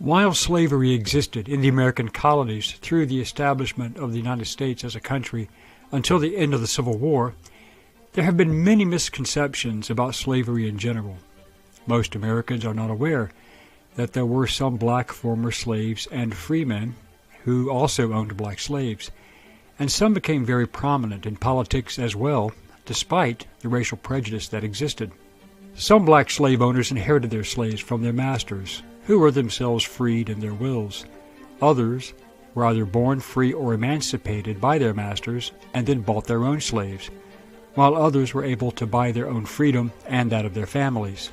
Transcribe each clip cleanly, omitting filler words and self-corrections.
While slavery existed in the American colonies through the establishment of the United States as a country until the end of the Civil War, there have been many misconceptions about slavery in general. Most Americans are not aware that there were some black former slaves and freemen who also owned black slaves, and some became very prominent in politics as well, despite the racial prejudice that existed. Some black slave owners inherited their slaves from their masters, who were themselves freed in their wills. Others were either born free or emancipated by their masters and then bought their own slaves, while others were able to buy their own freedom and that of their families.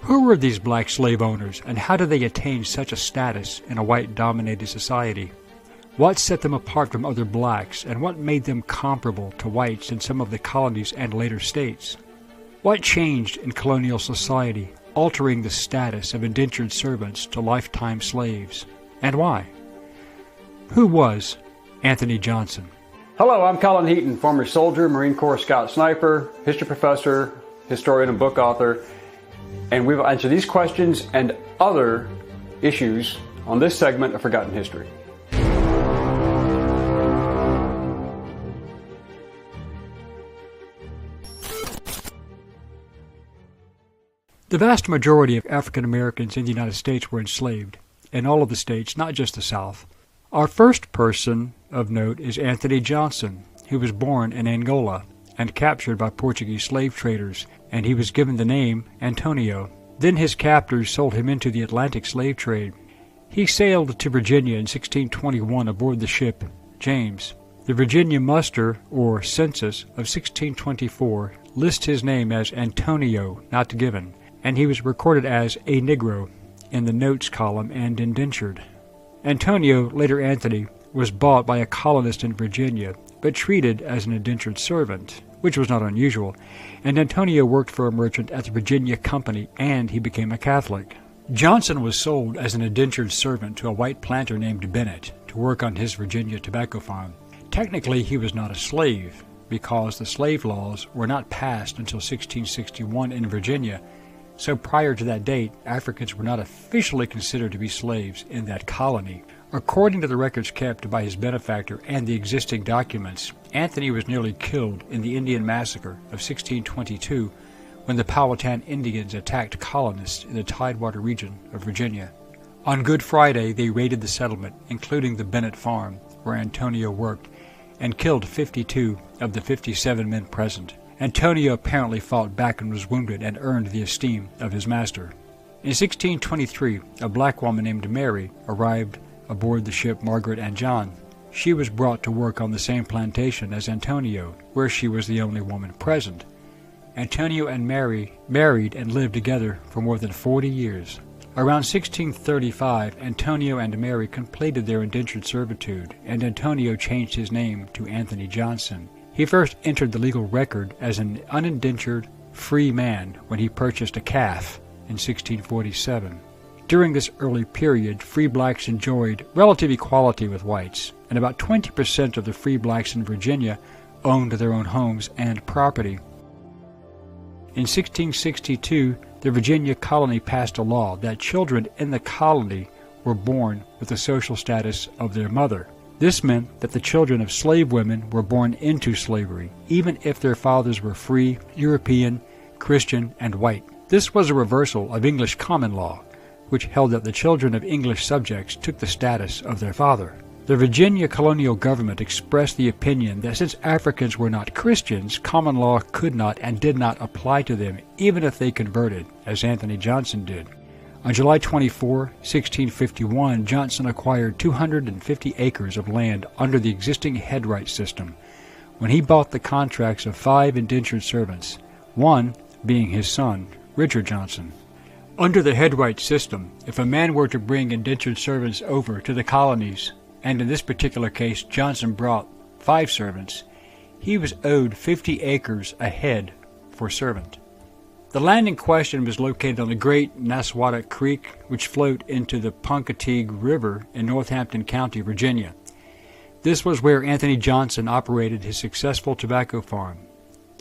Who were these black slave owners, and how did they attain such a status in a white-dominated society? What set them apart from other blacks, and what made them comparable to whites in some of the colonies and later states? What changed in colonial society, altering the status of indentured servants to lifetime slaves, and why? Who was Anthony Johnson? Hello, I'm Colin Heaton, former soldier, Marine Corps Scout Sniper, history professor, historian, and book author, and we will answer these questions and other issues on this segment of Forgotten History. The vast majority of African Americans in the United States were enslaved, in all of the states, not just the South. Our first person of note is Anthony Johnson, who was born in Angola and captured by Portuguese slave traders, and he was given the name Antonio. Then his captors sold him into the Atlantic slave trade. He sailed to Virginia in 1621 aboard the ship James. The Virginia muster, or census, of 1624 lists his name as Antonio, not given, and he was recorded as a Negro in the notes column and indentured. Antonio, later Anthony, was bought by a colonist in Virginia, but treated as an indentured servant, which was not unusual, and Antonio worked for a merchant at the Virginia Company, and he became a Catholic. Johnson was sold as an indentured servant to a white planter named Bennett to work on his Virginia tobacco farm. Technically, he was not a slave, because the slave laws were not passed until 1661 in Virginia, so prior to that date, Africans were not officially considered to be slaves in that colony. According to the records kept by his benefactor and the existing documents, Anthony was nearly killed in the Indian Massacre of 1622 when the Powhatan Indians attacked colonists in the Tidewater region of Virginia. On Good Friday, they raided the settlement, including the Bennett farm, where Antonio worked, and killed 52 of the 57 men present. Antonio apparently fought back and was wounded and earned the esteem of his master. In 1623, a black woman named Mary arrived aboard the ship Margaret and John. She was brought to work on the same plantation as Antonio, where she was the only woman present. Antonio and Mary married and lived together for more than 40 years. Around 1635, Antonio and Mary completed their indentured servitude, and Antonio changed his name to Anthony Johnson. He first entered the legal record as an unindentured free man when he purchased a calf in 1647. During this early period, free blacks enjoyed relative equality with whites, and about 20% of the free blacks in Virginia owned their own homes and property. In 1662, the Virginia colony passed a law that children in the colony were born with the social status of their mother. This meant that the children of slave women were born into slavery, even if their fathers were free, European, Christian, and white. This was a reversal of English common law, which held that the children of English subjects took the status of their father. The Virginia colonial government expressed the opinion that since Africans were not Christians, common law could not and did not apply to them, even if they converted, as Anthony Johnson did. On July 24, 1651, Johnson acquired 250 acres of land under the existing headright system when he bought the contracts of 5 indentured servants, one being his son, Richard Johnson. Under the headright system, if a man were to bring indentured servants over to the colonies, and in this particular case Johnson brought 5 servants, he was owed 50 acres a head for servant. The land in question was located on the Great Nassawatuk Creek, which flowed into the Punkateague River in Northampton County, Virginia. This was where Anthony Johnson operated his successful tobacco farm,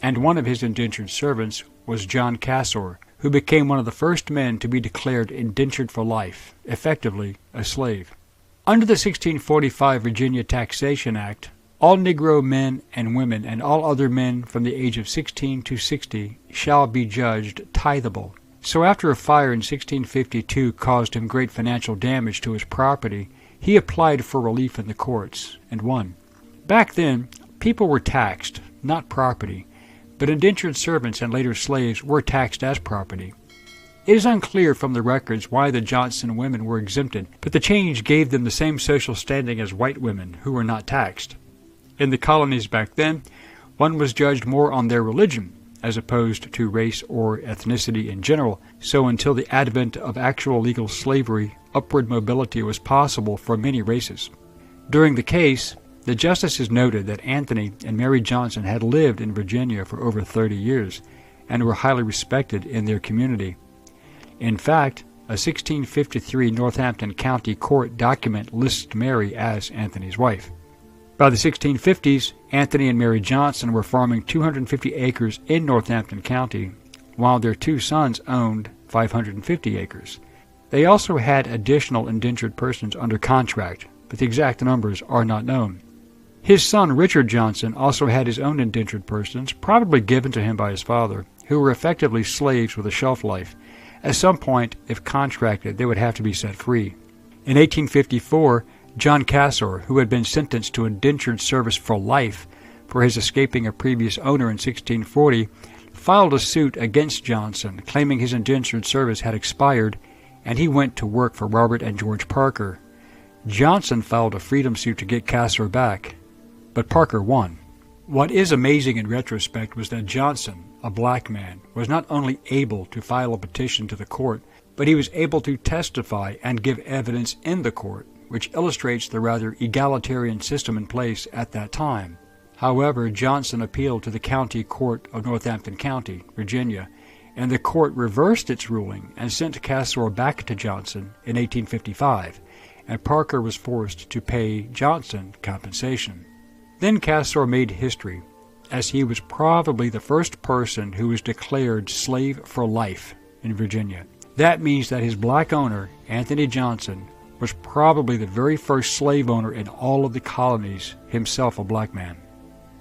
and one of his indentured servants was John Cassor, who became one of the first men to be declared indentured for life, effectively a slave. Under the 1645 Virginia Taxation Act, all Negro men and women and all other men from the age of 16 to 60 shall be judged tithable. So after a fire in 1652 caused him great financial damage to his property, he applied for relief in the courts and won. Back then, people were taxed, not property, but indentured servants and later slaves were taxed as property. It is unclear from the records why the Johnson women were exempted, but the change gave them the same social standing as white women who were not taxed. In the colonies back then, one was judged more on their religion, as opposed to race or ethnicity in general, so until the advent of actual legal slavery, upward mobility was possible for many races. During the case, the justices noted that Anthony and Mary Johnson had lived in Virginia for over 30 years and were highly respected in their community. In fact, a 1653 Northampton County Court document lists Mary as Anthony's wife. By the 1650s, Anthony and Mary Johnson were farming 250 acres in Northampton County, while their two sons owned 550 acres. They also had additional indentured persons under contract, but the exact numbers are not known. His son Richard Johnson also had his own indentured persons, probably given to him by his father, who were effectively slaves with a shelf life. At some point, if contracted, they would have to be set free. In 1854, John Cassor, who had been sentenced to indentured service for life for his escaping a previous owner in 1640, filed a suit against Johnson, claiming his indentured service had expired, and he went to work for Robert and George Parker. Johnson filed a freedom suit to get Cassor back, but Parker won. What is amazing in retrospect was that Johnson, a black man, was not only able to file a petition to the court, but he was able to testify and give evidence in the court, which illustrates the rather egalitarian system in place at that time. However, Johnson appealed to the County Court of Northampton County, Virginia, and the court reversed its ruling and sent Cassor back to Johnson in 1855, and Parker was forced to pay Johnson compensation. Then Cassor made history, as he was probably the first person who was declared slave for life in Virginia. That means that his black owner, Anthony Johnson, was probably the very first slave owner in all of the colonies, himself a black man.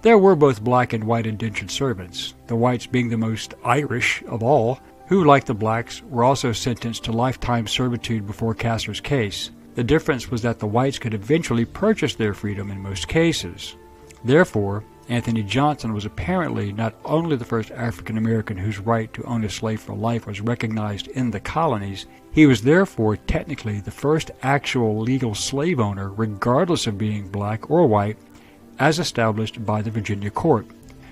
There were both black and white indentured servants, the whites being the most Irish of all, who, like the blacks, were also sentenced to lifetime servitude before Cassor's case. The difference was that the whites could eventually purchase their freedom in most cases. Therefore, Anthony Johnson was apparently not only the first African American whose right to own a slave for life was recognized in the colonies, he was therefore technically the first actual legal slave owner, regardless of being black or white, as established by the Virginia court.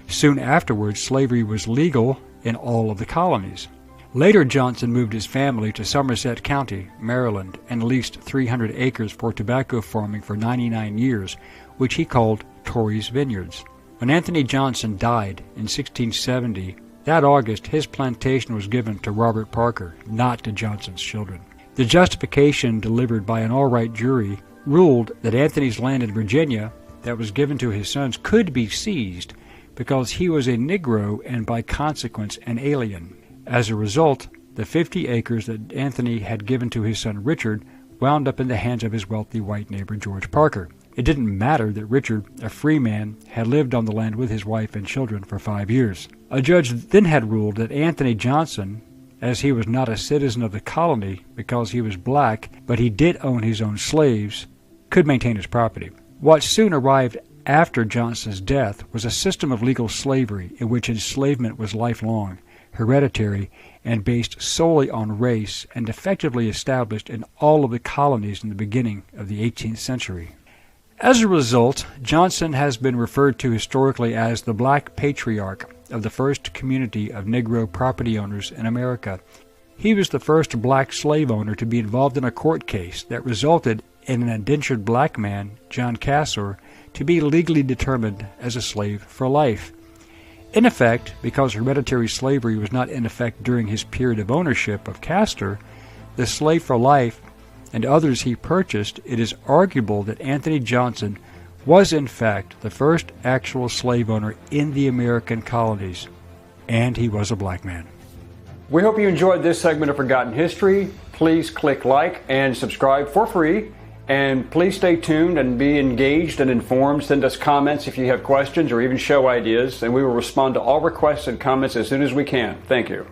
Soon afterwards, slavery was legal in all of the colonies. Later, Johnson moved his family to Somerset County, Maryland, and leased 300 acres for tobacco farming for 99 years, which he called Torrey's Vineyards. When Anthony Johnson died in 1670, that August his plantation was given to Robert Parker, not to Johnson's children. The justification delivered by an all-right jury ruled that Anthony's land in Virginia that was given to his sons could be seized because he was a Negro and by consequence an alien. As a result, the 50 acres that Anthony had given to his son Richard wound up in the hands of his wealthy white neighbor George Parker. It didn't matter that Richard, a free man, had lived on the land with his wife and children for 5 years. A judge then had ruled that Anthony Johnson, as he was not a citizen of the colony because he was black, but he did own his own slaves, could maintain his property. What soon arrived after Johnson's death was a system of legal slavery in which enslavement was lifelong, hereditary, and based solely on race, and effectively established in all of the colonies in the beginning of the 18th century. As a result, Johnson has been referred to historically as the Black Patriarch of the first community of Negro property owners in America. He was the first black slave owner to be involved in a court case that resulted in an indentured black man, John Cassor, to be legally determined as a slave for life. In effect, because hereditary slavery was not in effect during his period of ownership of Castor, the slave for life and others he purchased, it is arguable that Anthony Johnson was in fact the first actual slave owner in the American colonies, and he was a black man. We hope you enjoyed this segment of Forgotten History. Please click like and subscribe for free. And please stay tuned and be engaged and informed. Send us comments if you have questions or even show ideas, and we will respond to all requests and comments as soon as we can. Thank you.